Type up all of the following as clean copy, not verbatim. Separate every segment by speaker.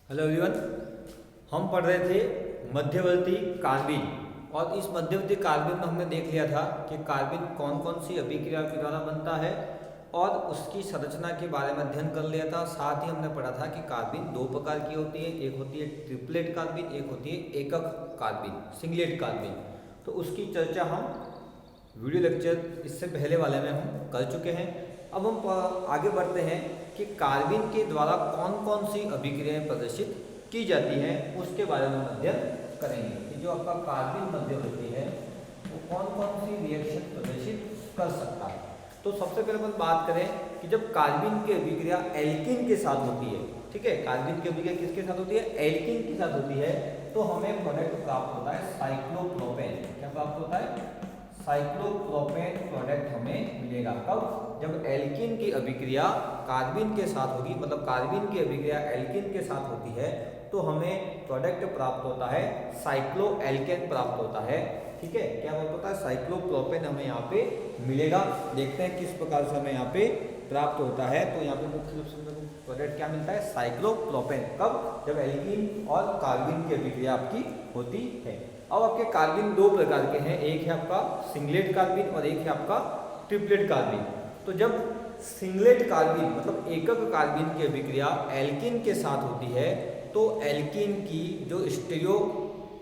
Speaker 1: Hello everyone. हम पढ़ रहे थे मध्यवर्ती कार्बन और इस मध्यवर्ती कार्बन में हमने देख लिया था कि कार्बन कौन कौन सी अभिक्रिया के द्वारा बनता है और उसकी संरचना के बारे में अध्ययन कर लिया था। साथ ही हमने पढ़ा था कि कार्बन दो प्रकार की होती है, एक होती है ट्रिपलेट कार्बन, एक होती है एकक कार्बन, सिंगलेट कार्बन। तो उसकी चर्चा हम वीडियो लेक्चर इससे पहले वाले में हम कर चुके हैं। अब हम आगे बढ़ते हैं कि कार्बन के द्वारा कौन कौन सी अभिक्रियाएं प्रदर्शित की जाती हैं उसके बारे में हम अध्ययन करेंगे कि जो आपका कार्बन मध्यवर्ती है वो कौन कौन सी रिएक्शन प्रदर्शित कर सकता है। तो सबसे पहले अपन बात करें कि जब कार्बन की अभिक्रिया एल्कीन के साथ होती है, ठीक है, कार्बन की अभिक्रिया किसके साथ होती है? एल्कीन के साथ होती है, तो हमें प्रोडक्ट प्राप्त होता है साइक्लोप्रोपेन। क्या प्राप्त होता है? साइक्लोप्रोपेन प्रोडक्ट हमें मिलेगा। कब? जब एल्कीन की अभिक्रिया कार्बन के साथ होगी, मतलब कार्बन की अभिक्रिया एल्कीन के साथ होती है तो हमें प्रोडक्ट प्राप्त होता है साइक्लो एल्केन प्राप्त होता है। ठीक है, क्या प्राप्त होता है? साइक्लोप्रोपेन हमें यहाँ पे मिलेगा। देखते हैं किस प्रकार से हमें यहाँ पे प्राप्त होता है। तो यहाँ पे मुख्य रूप से प्रोडक्ट क्या मिलता है? साइक्लोप्रोपेन। कब? जब एल्कीन और कार्बन की अभिक्रिया आपकी होती है। अब आपके कार्बन दो प्रकार के हैं, एक है आपका सिंगलेट कार्बन और एक है आपका ट्रिपलेट कार्बन। तो जब सिंगलेट कार्बन मतलब एकक कार्बन की अभिक्रिया एल्कीन के साथ होती है तो एल्कीन की जो स्टीरियो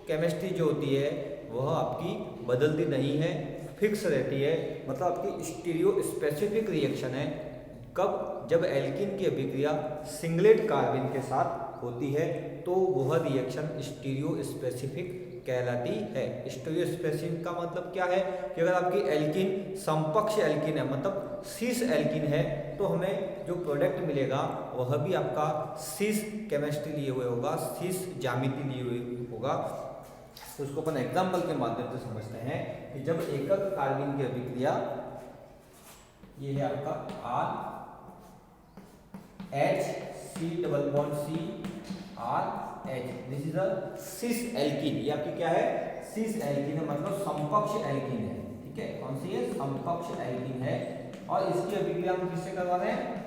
Speaker 1: केमिस्ट्री जो होती है वह आपकी बदलती नहीं है, फिक्स रहती है, मतलब आपकी स्टीरियो स्पेसिफिक रिएक्शन है। कब? जब एल्कीन की अभिक्रिया सिंगलेट कार्बन के साथ होती है तो वह रिएक्शन स्टीरियो स्पेसिफिक कहलाती है। स्टीरियो स्पेसिफिक का मतलब क्या है कि अगर आपकी एल्कीन समपक्ष एल्कीन है, मतलब सीस एल्कीन है, तो हमें जो प्रोडक्ट मिलेगा वह भी आपका सीस केमिस्ट्री लिए हुए होगा, सीस ज्यामिति लिए हुए होगा। तो उसको अपन एग्जाम्पल के माध्यम से समझते हैं कि जब एकक कार्बन की अभिक्रिया, ये है आपका R H C double bond C R H, this is a cis alkene. ये आपकी क्या है? सिस एल्कीन है, मतलब समकक्ष एल्कीन है। ठीक है, कौन सी है? समकक्ष एल्कीन है। और इसकी अभिक्रिया हम किससे करवा रहे हैं?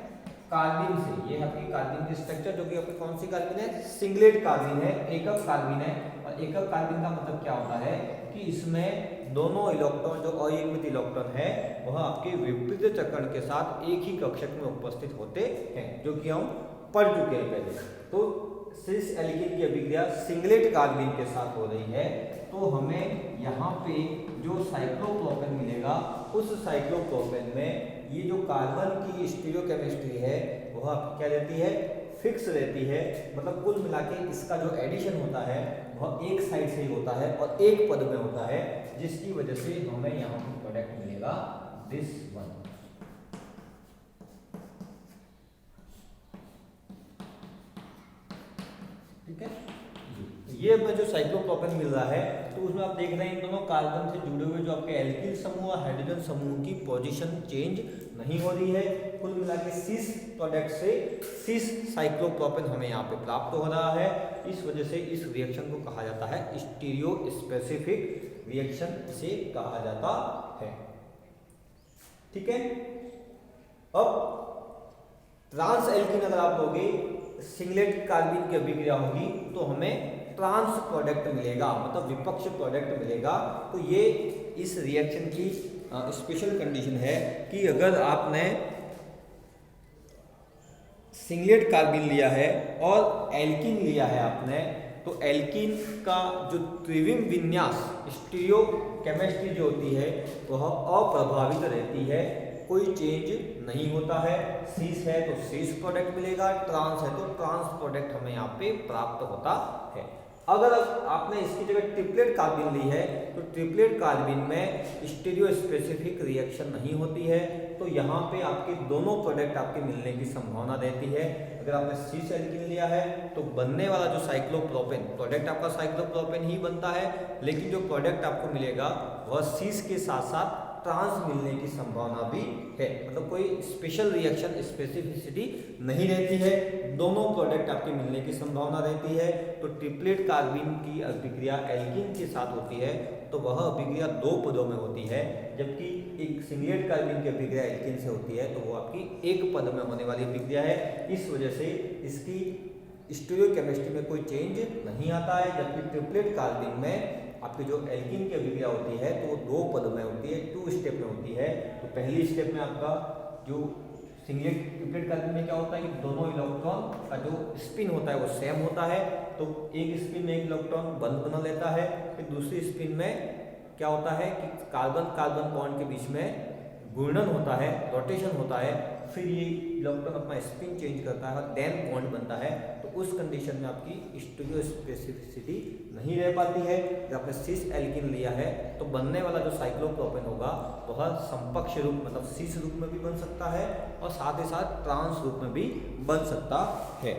Speaker 1: कार्बन से। ये आपकी कार्बन की स्ट्रक्चर जो कि आपकी कौन सी कार्बन है? सिंगलेट कार्बन है, एकक कार्बन है। और एकक कार्बन का मतलब क्या होता है कि इसमें दोनों इलेक्ट्रॉन जो अयुग्मित इलेक्ट्रॉन है वह आपके विपरीत चक्रण के साथ एक ही कक्षक में उपस्थित होते हैं, जो कि हम पढ़ चुके हैं पहले। तो सिस एल्कीन की अभिक्रिया सिंगलेट कार्बन के साथ हो रही है तो हमें यहाँ पे जो साइक्लोप्रोपेन मिलेगा उस साइक्लोप्रोपेन में ये जो कार्बन की स्टीरियो केमिस्ट्री है वह आपकी क्या रहती है? फिक्स रहती है। मतलब कुल मिला के इसका जो एडिशन होता है वह एक साइड से ही होता है और एक पद में होता है, जिसकी वजह से हमें यहाँ पे प्रोडक्ट मिलेगा दिस वन। ठीक है, ये हमें जो साइक्लोप्रोपेन मिल रहा है तो उसमें आप देख रहे हैं इन दोनों कार्बन से जुड़े हुए जो आपके एल्किल समूह और हाइड्रोजन समूह की पोजीशन चेंज नहीं हो रही है। कुल मिला के सिस प्रोडक्ट से सिस साइक्लोप्रोपेन हमें यहाँ पे प्राप्त हो रहा है। इस वजह से इस रिएक्शन को कहा जाता है स्टीरियो स्पेसिफिक रिएक्शन से कहा जाता है। ठीक है, अब ट्रांस एल्कीन अगर आप लोगे, सिंगलेट कार्बन की अभिक्रिया होगी तो हमें ट्रांस प्रोडक्ट मिलेगा, मतलब विपक्ष प्रोडक्ट मिलेगा। तो ये इस रिएक्शन की स्पेशल कंडीशन है कि अगर आपने सिंगलेट कार्बन लिया है और एल्कीन लिया है आपने, तो एल्कीन का जो त्रिविम विन्यास स्टीरियो केमिस्ट्री जो होती है वह अप्रभावित रहती है, कोई चेंज नहीं होता है। सीस है तो सीस प्रोडक्ट मिलेगा, ट्रांस है तो ट्रांस प्रोडक्ट हमें यहाँ पे प्राप्त होता है। अगर आपने इसकी जगह ट्रिपलेट कार्बन ली है तो ट्रिपलेट कार्बन में स्टीरियो स्पेसिफिक रिएक्शन नहीं होती है, तो यहाँ पे आपके दोनों प्रोडक्ट आपके मिलने की संभावना रहती है। अगर आपने सीस एल्कीन लिया है तो बनने वाला जो साइक्लोप्रोपेन प्रोडक्ट आपका साइक्लोप्रोपेन ही बनता है, लेकिन जो प्रोडक्ट आपको मिलेगा वह सीस के साथ साथ ट्रांस मिलने की संभावना भी है, मतलब कोई स्पेशल रिएक्शन स्पेसिफिसिटी नहीं रहती है, दोनों प्रोडक्ट आपके मिलने की संभावना रहती है। तो ट्रिपलेट कार्बन की अभिक्रिया एल्कीन के साथ होती है तो वह अभिक्रिया दो पदों में होती है, जबकि एक सिंगलेट कार्बन की अभिक्रिया एल्कीन से होती है तो वो आपकी एक पद में होने वाली अभिक्रिया है। इस वजह से इसकी स्टीरियोकेमिस्ट्री में कोई चेंज नहीं आता है। जबकि ट्रिपलेट कार्बिन में आपकी जो एल्कीन की अभिक्रिया होती है तो वो 2 पद में होती है, 2 स्टेप में होती है। तो पहली स्टेप में आपका जो सिंगलेट ट्रिपलेट कार्बिन में क्या होता है कि दोनों इलेक्ट्रॉन का जो स्पिन होता है वो सेम होता है, तो एक स्पिन में एक इलेक्ट्रॉन बंद बना लेता है। फिर दूसरी स्पिन में क्या होता है कि कार्बन कार्बन बॉन्ड के बीच में घूर्णन होता है, रोटेशन होता है, फिर ये इलेक्ट्रॉन अपना स्पिन चेंज करता है और देन बॉन्ड बनता है। तो उस कंडीशन में आपकी स्टीरियोस्पेसिफिसिटी नहीं रह पाती है। जब आपने सिस एल्कीन लिया है तो बनने वाला जो साइक्लोप्रोपेन होगा वह समपक्ष रूप मतलब सिस रूप में भी बन सकता है और साथ ही साथ ट्रांस रूप में भी बन सकता है।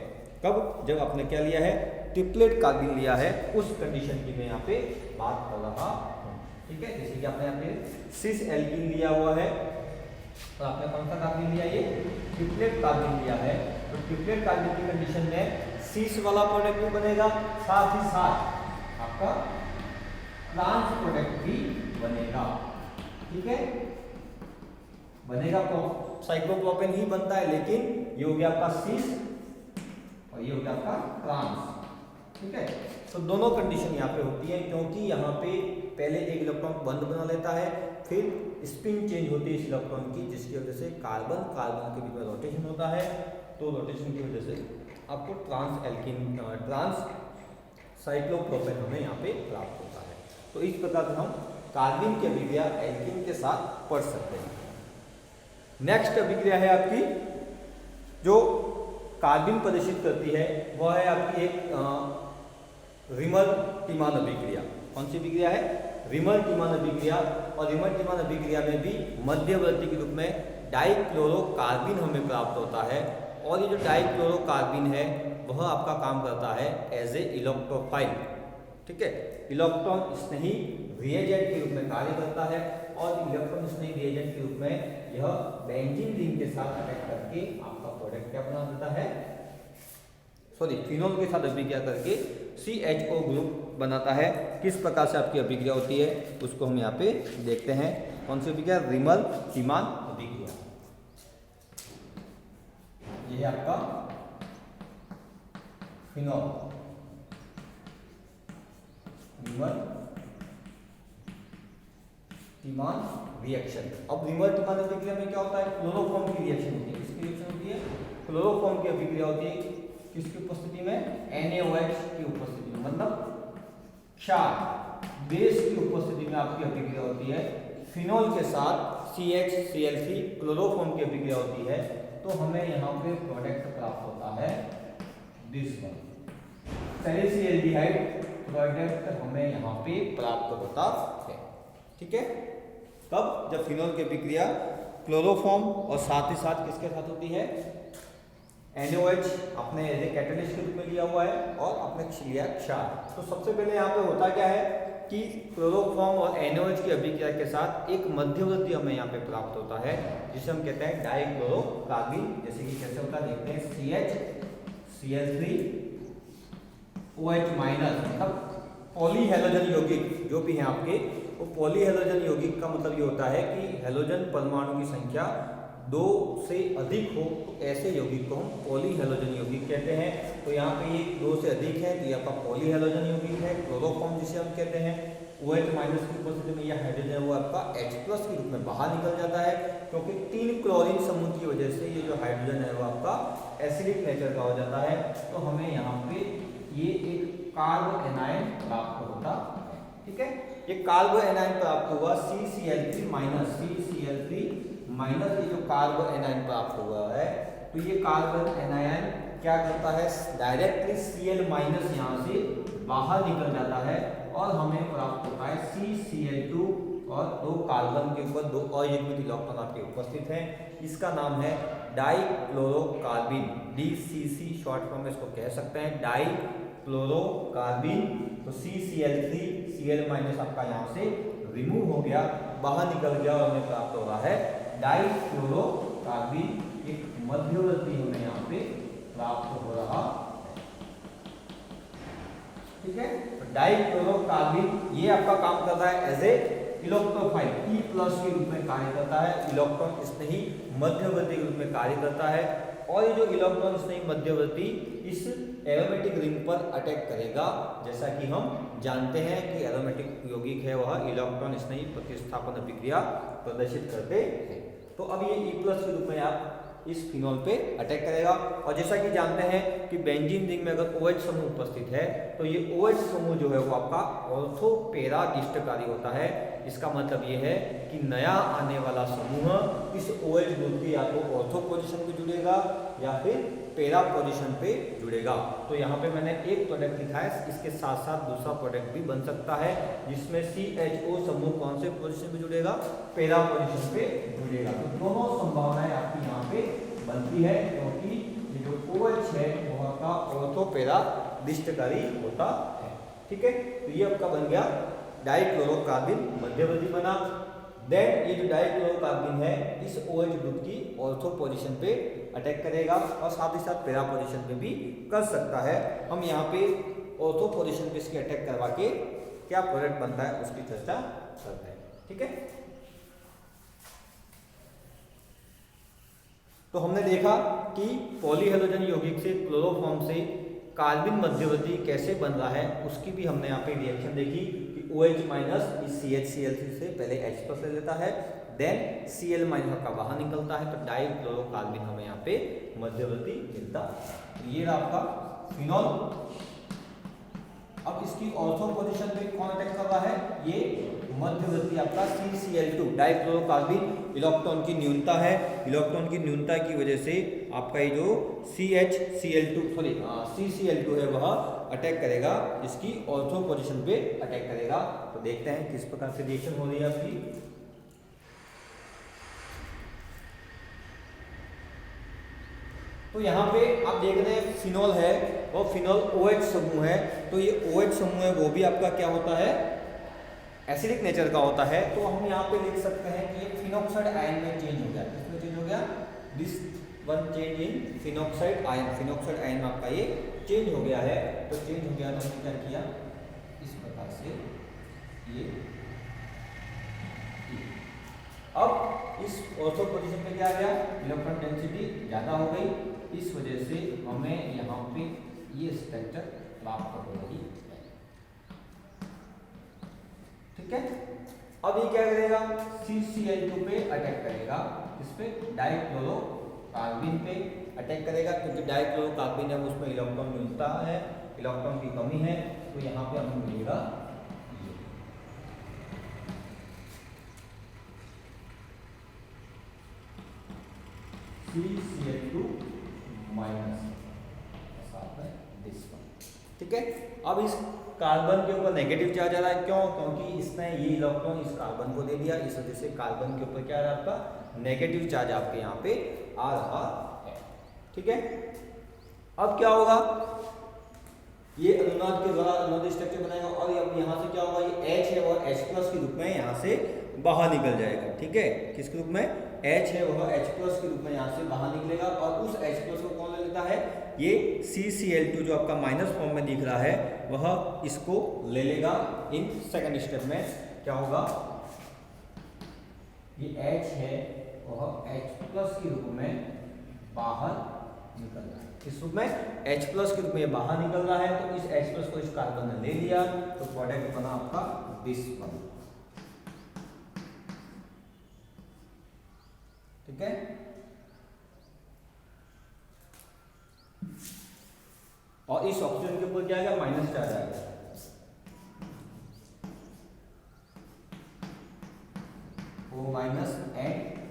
Speaker 1: कब? जब आपने क्या लिया है, ट्रिपलेट कार्बिन लिया है, उस कंडीशन की मैं यहाँ पे बात कर रहा हूँ। ठीक है, जैसे कि आपने यहाँ पे सिस एल्कीन लिया हुआ है और आपने कौन सा कार्बिन लिया, ये ट्रिपलेट कार्बिन लिया है। तो ट्रिपलेट कार्बिन की कंडीशन में सिस वाला प्रोडक्ट भी बनेगा, साथ ही साथ आपका ट्रांस प्रोडक्ट भी बनेगा। ठीक है, बनेगा तो साइक्लोप्रोपेन ही बनता है, लेकिन ये हो गया आपका सिस और ये हो गया आपका ट्रांस। ठीक है, तो दोनों कंडीशन यहाँ पे होती है, क्योंकि यहाँ पे पहले एक इलेक्ट्रॉन बंद बना लेता है, फिर स्पिन चेंज होती है इस इलेक्ट्रॉन की, जिसकी वजह से कार्बन कार्बन के बीच में रोटेशन होता है। तो रोटेशन की वजह से आपको ट्रांस एल्कीन ट्रांस साइक्लोप्रोपेन हमें यहाँ पे प्राप्त होता है। तो इस प्रकार से हम कार्बिन की अभिक्रिया एल्कीन के साथ पढ़ सकते हैं। नेक्स्ट अभिक्रिया है आपकी जो कार्बिन प्रदर्शित करती है, वह है आपकी एक रिमल टीमान अभिक्रिया। कौन सी अभिक्रिया है? रिमल टीमान अभिक्रिया। और रिमल टीमान अभिक्रिया में भी मध्यवर्ती के रूप में डाइक्लोरोकार्बिन हमें प्राप्त होता है। और ये जो डाइक्लोरोकार्बिन है वह आपका काम करता है एज ए इलेक्ट्रोफाइल। ठीक है, इलेक्ट्रॉन स्नेही रिएजेंट के रूप में कार्य करता है और इलेक्ट्रॉन स्नेही रिएजेंट के रूप में यह बेंजीन रिंग के साथ अटैक करके आपका प्रोडक्ट क्या बना देता है, फिनोल के साथ अभिक्रिया करके CHO ग्रुप बनाता है। किस प्रकार से आपकी अभिक्रिया होती है उसको हम यहाँ पे देखते हैं। कौन सी अभिक्रिया? रिमल टीमान अभिक्रिया। ये है आपका फिनोल रिमल टीमान रिएक्शन। अब रिमल टीमान अभिक्रिया में क्या होता है? क्लोरोफॉर्म की रिएक्शन होती है। किसकी रिएक्शन होती है? क्लोरोफॉर्म की अभिक्रिया होती है। किसकी उपस्थिति में? NaOH की उपस्थिति में, मतलब क्षार बेस की उपस्थिति में आपकी अभिक्रिया होती है। फिनोल के साथ CHCl3 क्लोरोफॉर्म की अभिक्रिया होती है। तो हमें यहाँ पे प्रोडक्ट प्राप्त होता है दिस वन, सैलिसिल्डिहाइड प्रोडक्ट हमें यहाँ पे प्राप्त होता है। ठीक है, तब जब फिनोल की अभिक्रिया क्लोरोफॉर्म और साथ ही साथ किसके साथ होती है? NaOH आपने एज ए कैटलिस्ट के रूप में लिया हुआ है और आपने लिया क्षार। तो सबसे पहले यहाँ पे होता क्या है कि क्लोरोफॉर्म और NaOH की अभिक्रिया के साथ एक मध्यवर्ती हमें यहाँ पे प्राप्त होता है, जिसे हम कहते हैं डाइक्लोरोकार्बिन। जैसे कि कैसे होता है देखते हैं, CHCl3 OH माइनस, मतलब पॉलीहेलोजन यौगिक जो भी हैं आपके, वो पॉलीहेलोजन यौगिक का मतलब ये होता है कि हेलोजन परमाणु की संख्या 2 से अधिक हो तो ऐसे यौगिक को हम पॉलीहेलोजन यौगिक कहते हैं। तो यहाँ पे ये 2 से अधिक है तो ये आपका पॉलीहेलोजन यौगिक है। क्लोरोफॉर्म जिसे हम कहते हैं, OH माइनस की उपस्थिति में यह हाइड्रोजन है वो आपका H प्लस के रूप में बाहर निकल जाता है, क्योंकि 3 क्लोरीन समूह की वजह से ये जो हाइड्रोजन है वो आपका एसिडिक नेचर का हो जाता है। तो हमें यहाँ पे ये एक कार्बो एनायन प्राप्त होता है। ठीक है, ये कार्बो एनायन प्राप्त हुआ CCl3 माइनस ये जो कार्बो एनायन प्राप्त हुआ है, तो ये कार्बन एनायन क्या करता है? डायरेक्टली Cl माइनस यहाँ से बाहर निकल जाता है और हमें प्राप्त होता है CCl2 और 2 कार्बन के ऊपर 2 अयुग्मित इलेक्ट्रॉन आपके उपस्थित हैं। इसका नाम है डाइक्लोरोकार्बिन, DCC शॉर्ट फॉर्म में इसको कह सकते हैं, डाइक्लोरोकार्बिन। तो CCl3 Cl माइनस आपका यहाँ से रिमूव हो गया, बाहर निकल गया और हमें प्राप्त हो रहा है डाइक्लोरोकार्बिन। एक मध्यवर्ती हमें यहाँ पे प्राप्त हो रहा है। ठीक है, तो डाइक्लोरोकार्बिन ये आपका काम करता है as a electrophile, E plus के रूप में कार्य करता है। इलेक्ट्रॉन स्नेही मध्यवर्ती के रूप में कार्य करता है और ये जो इलेक्ट्रॉन स्नेही मध्यवर्ती इस एरोमेटिक रिंग पर अटैक करेगा। जैसा कि हम जानते हैं कि एरोमेटिक यौगिक है वह इलेक्ट्रॉन स्नेही प्रतिस्थापन अभिक्रिया प्रदर्शित करते हैं। तो अब ये E+ के रूप में आप इस फिनॉल पे अटैक करेगा। और जैसा कि जानते हैं कि बेंजीन रिंग में अगर OH समूह उपस्थित है तो ये OH समूह जो है वो आपका ऑर्थो पैरा डिस्टकारी होता है। इसका मतलब ये है कि नया आने वाला समूह इस OH ग्रुप की या तो ऑर्थो पोजीशन पे जुड़ेगा या फिर पैरा पोजीशन पे जुड़ेगा। तो यहाँ पे मैंने एक प्रोडक्ट लिखा है, इसके साथ साथ दूसरा प्रोडक्ट भी बन सकता है जिसमें CHO समूह कौन से पोजीशन पे जुड़ेगा, पैरा पोजीशन पे जुड़ेगा। तो दोनों संभावनाएं आपकी यहाँ पे बनती है क्योंकि ये जो OH है वो आपका ऑर्थो पैरा डिस्टकारी होता है। ठीक है, तो ये आपका बन गया डाइक्लोरोकार्बिन मध्यवर्ती बना। देन ये जो डाइक्लोरोकार्बिन है इस OH ग्रुप की ऑर्थो पोजीशन पे अटैक करेगा और साथ ही साथ पैरा पोजीशन पे भी कर सकता है। हम यहाँ पे ऑर्थो पोजीशन पे इसके अटैक करवा के क्या प्रोडक्ट बनता है उसकी चर्चा करते हैं। ठीक है, तो हमने देखा कि पॉलीहेलोजन यौगिक से क्लोरोफॉर्म से कार्बिन मध्यवर्ती कैसे बन रहा है, उसकी भी हमने यहाँ पे रिएक्शन देखी कि OH माइनस इस CHCl3 से पहले H+ ले लेता है, देन Cl माइनस का बाहर निकलता है तो डाइक्लोरोकार्बिन हमें यहाँ पे मध्यवर्ती मिलता है। तो ये रहा आपका फिनॉल। अब इसकी ऑर्थो पोजीशन पे कौन अटैक कर रहा है, ये मध्यवर्ती आपका CCl2 डाइक्लोरोकार्बिन। इलेक्ट्रॉन की न्यूनता है, इलेक्ट्रॉन की न्यूनता की वजह से आपका ये जो CCl2 है वह अटैक करेगा, इसकी ऑर्थो पोजीशन पे अटैक करेगा। तो देखते हैं किस प्रकार से रिएक्शन हो रही है आपकी। तो यहाँ पे आप देख रहे हैं फिनॉल है और फिनॉल OH समूह है। तो ये OH समूह है वो भी आपका क्या होता है, एसिडिक नेचर का होता है। तो हम यहाँ पे लिख सकते हैं कि ये फिनॉक्साइड आयन में चेंज हो गया। किसमें चेंज हो गया, this one change in phenoxide ion. Phenoxide ion में आपका ये चेंज हो गया है। तो चेंज हो गया तो हमने क्या किया, इस प्रकार से ये अब इस ऑर्थो पोजीशन पे क्या आ गया, इलेक्ट्रॉन डेंसिटी ज़्यादा हो गई, इस वजह से हमें यहाँ पे ये स्ट्रक्चर प्राप्त हो रही है। ठीक है, अब ये क्या करेगा, CCl2 पे अटैक करेगा, इस पे डाइक्लोरोकार्बिन पे अटैक करेगा क्योंकि डाइक्लोरोकार्बिन है उसमें इलेक्ट्रॉन मिलता है, इलेक्ट्रॉन की कमी है। तो यहाँ पे हमें मिलेगा CCl2 माइनस, ठीक है। अब इस कार्बन के ऊपर नेगेटिव चार्ज आ रहा है, क्यों, क्योंकि इसने ये इलेक्ट्रॉन इस कार्बन को दे दिया, इस वजह से कार्बन के ऊपर क्या आ रहा है आपका नेगेटिव चार्ज आपके यहाँ पे आ रहा है। ठीक है, अब क्या होगा, ये अनुनाद के द्वारा अनुनाद स्ट्रक्चर बनाएगा और अब यहाँ से क्या होगा, ये H है और H+ के रूप में यहाँ से बाहर निकल जाएगा। ठीक है, किसके रूप में, H है वह H+ के रूप में यहाँ से बाहर निकलेगा और उस H+ को कौन ले लेता है, ये CCl2 जो आपका माइनस फॉर्म में दिख रहा है वह इसको ले लेगा। इन सेकंड स्टेप में क्या होगा, ये H है वह H+ के रूप में बाहर निकल रहा है, इस रूप में H+ के रूप में बाहर निकल रहा है। तो इस H+ को इस कार्बन ने ले लिया तो प्रोडक्ट बना आपका दिस वन। ठीक है, और इस ऑक्सीजन के ऊपर क्या आएगा, माइनस चार्ज आएगा। O- एंड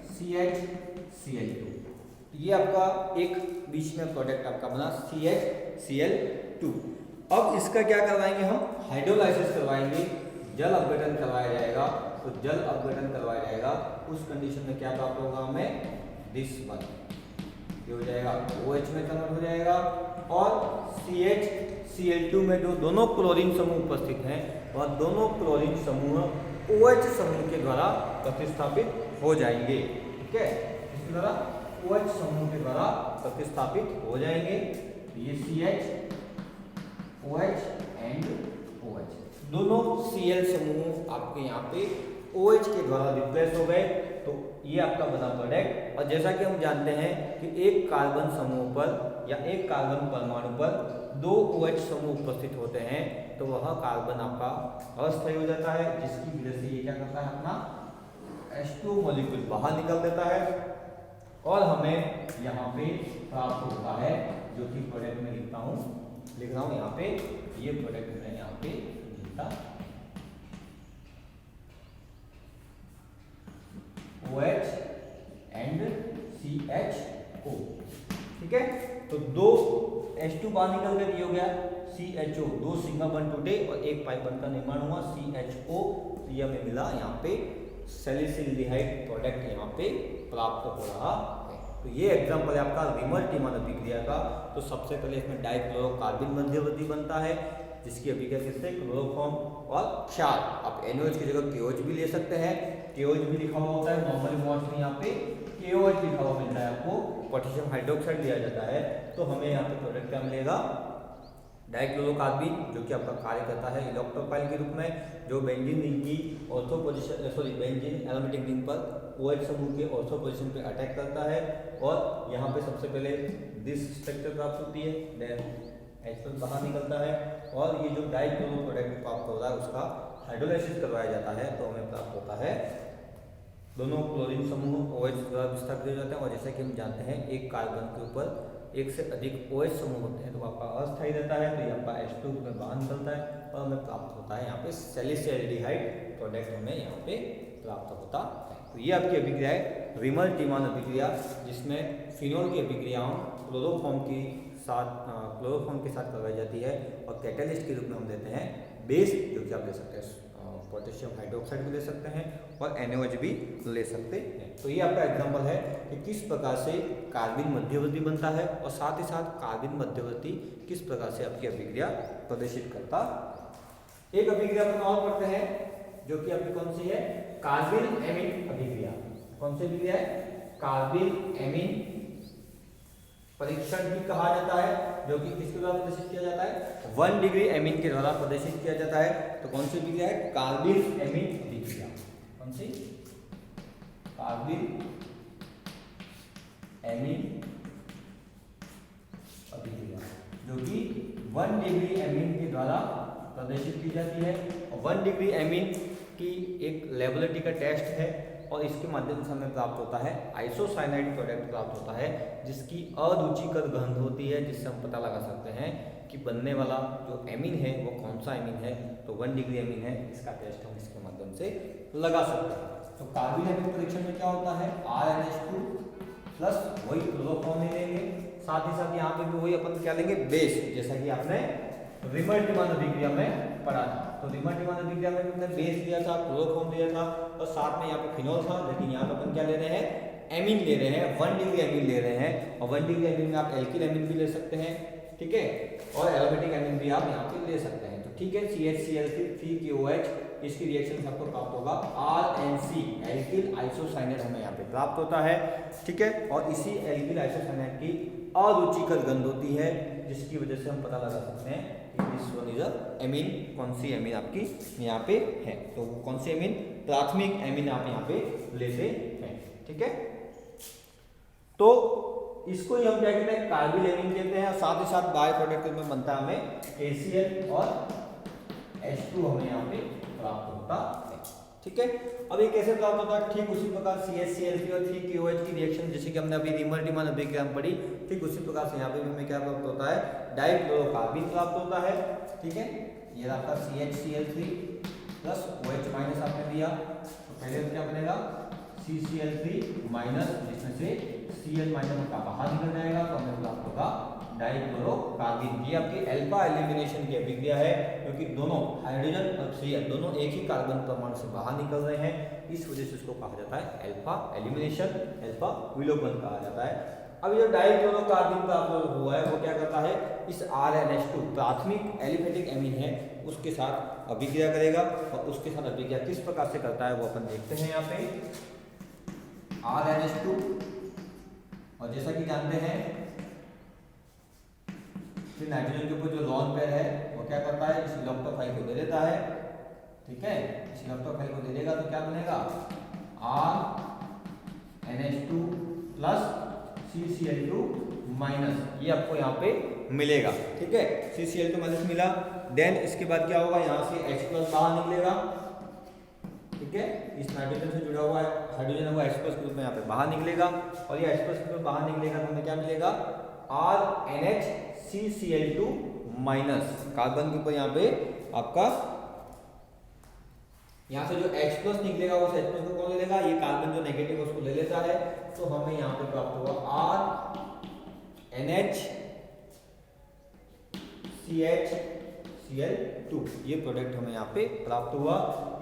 Speaker 1: CHCl2, ये आपका एक बीच में प्रोडक्ट आपका बना CHCl2। अब इसका क्या करवाएंगे हम, हाइड्रोलाइसिस करवाएंगे, जल अपघटन करवाया जाएगा। तो जल अपघटन करवाया जाएगा, उस कंडीशन में क्या प्राप्त होगा हमें, दिस वन, ये हो जाएगा OH में कन्वर्ट हो जाएगा और CHCl2 में जो दोनों क्लोरीन समूह उपस्थित हैं वह दोनों क्लोरीन समूह OH समूह के द्वारा प्रतिस्थापित हो जाएंगे। ठीक है, इसके द्वारा OH समूह के द्वारा प्रतिस्थापित हो जाएंगे। ये CH, OH एंड OH, दोनों Cl समूह आपके यहाँ पे OH के द्वारा रिप्लेस हो गए। तो ये आपका बना प्रोडक्ट। और जैसा कि हम जानते हैं कि एक कार्बन समूह पर या एक कार्बन परमाणु पर दो OH समूह उपस्थित होते हैं तो वह कार्बन आपका अस्थायी हो जाता है, जिसकी वजह से ये क्या करता है अपना H2 मॉलिक्यूल बाहर निकल देता है और हमें यहाँ पे प्राप्त होता है, जो कि प्रोडक्ट में लिख रहा हूँ यहाँ पे, ये प्रोडक्ट मैं यहाँ पे लिखता OH एंड CHO। ठीक है, तो दो H2 बाहर निकल कर ये हो गया CHO, दो सिग्मा बॉन्ड टूटे और एक पाई बॉन्ड का निर्माण हुआ CHO, तो ये हमें मिला यहाँ पे सैलिसिल्डिहाइड प्रोडक्ट यहाँ पे प्राप्त हो रहा है। तो ये एग्जांपल है आपका रिमर टीमान अभिक्रिया का। तो सबसे पहले इसमें डाइक्लोरोकार्बिन मध्यवर्ती बनता है, जिसकी अभिक्रिया किससे, क्लोरोफॉर्म और क्षार। आप NaOH की जगह KOH भी ले सकते हैं, KOH भी लिखा हुआ होता है, नॉर्मली मॉड्स में यहाँ पे KOH लिखा हुआ मिलता है आपको, पोटेशियम हाइड्रोक्साइड दिया जाता है। तो हमें यहाँ पे प्रोडक्ट क्या मिलेगा, डाइक्लोरोकार्बिन, जो कि आपका कार्य करता है इलेक्ट्रोफाइल के रूप में, जो बेंजीन रिंग की ortho position benzene aromatic ring पर OH समूह के ऑर्थो पोजीशन पे अटैक करता है और यहाँ पे सबसे पहले दिस स्ट्रक्चर प्राप्त होती है, देन H+ बाहर निकलता है और ये जो डाइक्लोरो प्रोडक्ट प्राप्त हो रहा है उसका हाइड्रोलाइसिस करवाया जाता है, तो हमें प्राप्त होता है दोनों क्लोरीन समूह OH द्वारा विस्थापित हो जाते हैं। और जैसे कि हम जानते हैं एक कार्बन के ऊपर एक से अधिक OH समूह होते हैं तो आपका अस्थायी रहता है, तो ये आपका H2 में बाहर निकलता है और हमें प्राप्त होता है यहाँ पे सैलिसिल्डिहाइड प्रोडक्ट हमें यहाँ पे प्राप्त होता है। तो ये आपकी अभिक्रिया है रिमर टीमान अभिक्रिया, जिसमें फिनोल की अभिक्रियाओं क्लोरोफॉर्म के साथ करवाई जाती है और कैटेलिस्ट के रूप में हम देते हैं बेस, जो कि आप ले सकते हैं पोटेशियम हाइड्रोक्साइड भी ले सकते हैं और NaOH भी ले सकते हैं। तो ये आपका एग्जांपल है कि किस प्रकार से कार्बिन मध्यवर्ती बनता है और साथ ही साथ कार्बिन मध्यवर्ती किस प्रकार से आपकी अभिक्रिया प्रदर्शित करता। एक अभिक्रिया अपन और पढ़ते हैं, जो कि आपकी कौन सी है, कार्बिन एमीन अभिक्रिया। कौन सी अभिक्रिया है, कार्बिन एमीन परीक्षण भी कहा जाता है, जो कि किसके द्वारा प्रदर्शित किया जाता है, 1 डिग्री एमीन के द्वारा प्रदर्शित किया जाता है। तो कौन सी अभिक्रिया है, कार्बिन एमीन अभिक्रिया। कौन सी, कार्बिन एमीन अभिक्रिया, जो कि 1 डिग्री एमीन के द्वारा प्रदर्शित की जाती है। और 1 डिग्री एमीन की एक लेबोरेटरी का टेस्ट है और इसके माध्यम से हमें प्राप्त होता है आइसोसाइनाइड प्रोडक्ट प्राप्त होता है, जिसकी अरुचिकर गंध होती है, जिससे हम पता लगा सकते हैं कि बनने वाला जो एमीन है वो कौन सा एमीन है। तो 1 डिग्री एमीन है, इसका टेस्ट हम इसके माध्यम से लगा सकते हैं। तो कार्बिन एमीन परीक्षण में क्या होता है, RnH2 प्लस वही क्लोरोफॉर्म ले लेंगे, साथ ही साथ यहाँ पे भी वही अपन क्या लेंगे, बेस, जैसा कि आपने रिमर टीमान अभिक्रिया में पढ़ा था। तो रिमर टीमान अभिक्रिया में हमने बेस लिया था, क्लोरोफॉर्म लिया था और साथ में यहाँ पे फिनोल था, लेकिन यहाँ पे अपन क्या ले रहे हैं, एमीन ले रहे हैं, 1 डिग्री एमीन ले रहे हैं। और 1 डिग्री एमीन में आप एल्किल एमीन भी ले सकते हैं, ठीक है, और एरोमेटिक एमीन भी आप यहाँ पे ले सकते हैं। तो ठीक है, CHCl3 इसकी रिएक्शन आपको प्राप्त होगा RNC, एल्किल आइसोसाइनेट हमें यहाँ पे प्राप्त होता है, ठीक है। और इसी एल्किल आइसोसाइनेट की अरुचिकर गंध होती है, जिसकी वजह से हम पता लगा सकते हैं कि this one is a amine. कौन सी एमीन आपकी यहाँ पे है, तो वो कौन सी एमीन, प्राथमिक एमीन आप यहाँ पे लेते हैं, ठीक है। तो इसको ही हम क्या कहते हैं, कार्बिल एमीन कहते हैं। साथ ही साथ बाय प्रोडक्ट में बनता है हमें KCl और H2 हमें यहाँ पे प्राप्त होता है, ठीक है। अब ये कैसे प्राप्त होता है, ठीक उसी प्रकार CHCl3 और 3KOH की रिएक्शन, जैसे कि हमने अभी रिमर टीमान अभिक्रिया में पढ़ी, ठीक उसी प्रकार से यहाँ पे भी हमें क्या प्राप्त होता है, डाइक्लोरोकार्बिन प्राप्त होता है, ठीक है। ये आपका CHCl3 प्लस OH माइनस आपने दिया, तो पहले क्या बनेगा, CCl3 माइनस, जिसमें से Cl माइनस का बाहर निकल जाएगा, तो हमें प्राप्त होगा डाइक्लोरोकार्बिन। ये आपकी अल्फा एलिमिनेशन की अभिक्रिया है, क्योंकि दोनों हाइड्रोजन और Cl दोनों एक ही कार्बन परमाणु से बाहर निकल रहे हैं, इस वजह से इसको कहा जाता है अल्फा एलिमिनेशन, अल्फा विलोपन कहा जाता है। अब जो डाइक्लोरोकार्बिन प्राप्त हुआ है वो क्या करता है, इस RnH2 प्राथमिक एलिफेटिक एमीन है उसके साथ अभिक्रिया करेगा, और उसके साथ अभिक्रिया किस प्रकार से करता है वो अपन देखते हैं। यहाँ पे RnH2, और जैसा कि जानते हैं कि नाइट्रोजन के ऊपर जो लोन पेयर है वो क्या करता है, इस इलेक्ट्रोफाइल को दे देता है, ठीक है। इस इलेक्ट्रोफाइल को दे देगा तो क्या बनेगा, RnH2 प्लस CCl2 माइनस, ये आपको यहाँ पे मिलेगा। ठीक है, CCl2 माइनस मिला। देन इसके बाद क्या होगा, यहाँ से H+ बाहर निकलेगा। ठीक है, इस नाइट्रोजन से जुड़ा हुआ हाइड्रोजन होगा H+ के रूप में यहाँ पे बाहर निकलेगा, और ये H+ के रूप में बाहर निकलेगा तो हमें क्या मिलेगा, RNHCCl2 माइनस। कार्बन के ऊपर यहाँ पे आपका यहाँ से जो H+ निकलेगा उस H+ को कौन ले लेगा, ये कार्बन जो नेगेटिव है उसको ले लेता है, तो हमें यहाँ पे प्राप्त होगा RNHCHCl2। ये प्रोडक्ट हमें यहाँ पे प्राप्त हुआ।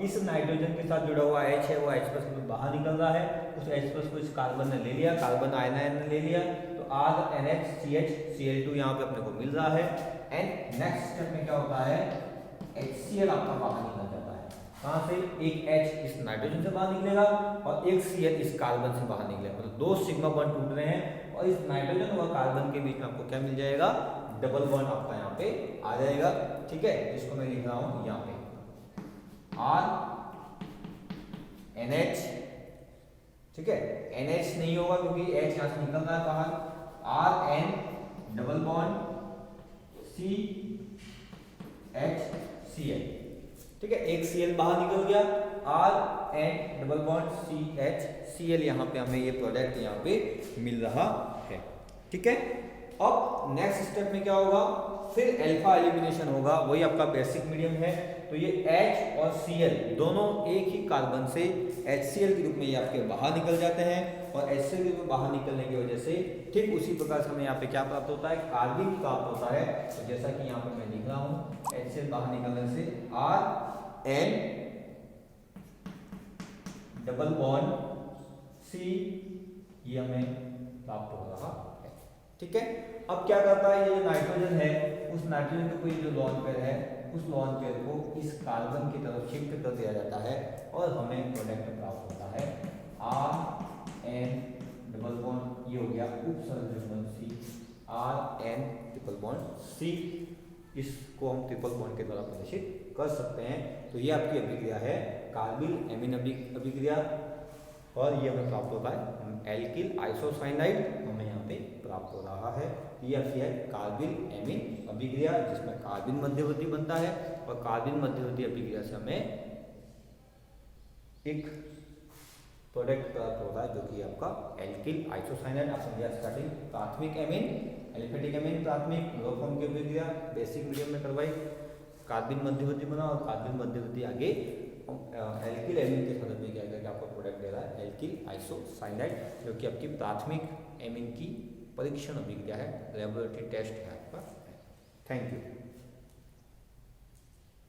Speaker 1: इस नाइट्रोजन के साथ जुड़ा हुआ H है वो H+ में बाहर निकल रहा है, उस H+ को इस कार्बन ने ले लिया, कार्बन आयन ने ले लिया, तो RNHCHCl2 यहाँ पे अपने को मिल रहा है। एंड नेक्स्ट स्टेप में क्या होता है, HCl आपका बाहर निकल जाता है। कहाँ से, एक H इस नाइट्रोजन से बाहर निकलेगा और एक Cl इस कार्बन से बाहर निकलेगा, मतलब दो सिग्मा बॉन्ड टूट रहे हैं, और इस नाइट्रोजन और कार्बन के बीच में आपको क्या मिल जाएगा, डबल बॉन्ड आपका यहाँ पे आ जाएगा। ठीक है, जिसको मैं लिख रहा हूँ यहाँ पे RNH। ठीक है, NH नहीं होगा क्योंकि H यहाँ से निकल रहा है बाहर, RN डबल बॉन्ड CHCl। ठीक है, एक Cl बाहर निकल गया, RN डबल बॉन्ड CHCl, यहाँ पे हमें ये प्रोडक्ट यहाँ पे मिल रहा है। ठीक है, अब नेक्स्ट स्टेप में क्या होगा, फिर अल्फा एलिमिनेशन होगा, वही आपका बेसिक मीडियम है, तो ये H और Cl दोनों एक ही कार्बन से HCl के रूप में ये आपके बाहर निकल जाते हैं, और HCl के रूप में बाहर निकलने की वजह से ठीक उसी प्रकार से हमें यहाँ पे क्या प्राप्त होता है, कार्बिन प्राप्त होता है। तो जैसा कि यहाँ पे मैं लिख रहा हूँ, HCl बाहर निकलने से RN डबल बॉन्ड C ये हमें प्राप्त हो रहा है। ठीक है, अब क्या करता है, ये जो नाइट्रोजन है उस नाइट्रोजन के कोई जो लॉन पेयर है उस लॉन पेयर को इस कार्बन की तरफ शिफ्ट कर दिया जाता है, और हमें प्रोडक्ट प्राप्त होता है RN डबल बॉन्ड, ये हो गया उपसर्जन C, RN triple bond C, इसको हम ट्रिपल बॉन्ड के द्वारा प्रदर्शित कर सकते हैं। तो ये आपकी अभिक्रिया है कार्बिल एमीन अभिक्रिया, और ये हमें प्राप्त होता है एल्किल आइसोसाइनाइड हमें यहाँ पे प्राप्त हो रहा है। ये आपकी है कार्बिल एमीन अभिक्रिया, जिसमें कार्बिन मध्यवर्ती बनता है, और कार्बिन मध्यवर्ती अभिक्रिया से हमें एक प्रोडक्ट प्राप्त होता है जो कि आपका एल्किल आइसोसाइनाइड। आप समझिए स्टार्टिंग प्राथमिक एमीन, एलिफेटिक एमीन प्राथमिक, क्लोरोफॉर्म की अभिक्रिया बेसिक मीडियम में करवाई, कार्बिन मध्यवर्ती बना, और कार्बिन मध्यवर्ती आगे एल्किल एमीन के साथ में क्या करके आपको प्रोडक्ट दे रहा है एल्किल आइसोसाइनाइड, जो कि आपकी प्राथमिक एमीन की परीक्षण अभिक्रिया है, लैबोरेटरी टेस्ट है आपका। Thank you.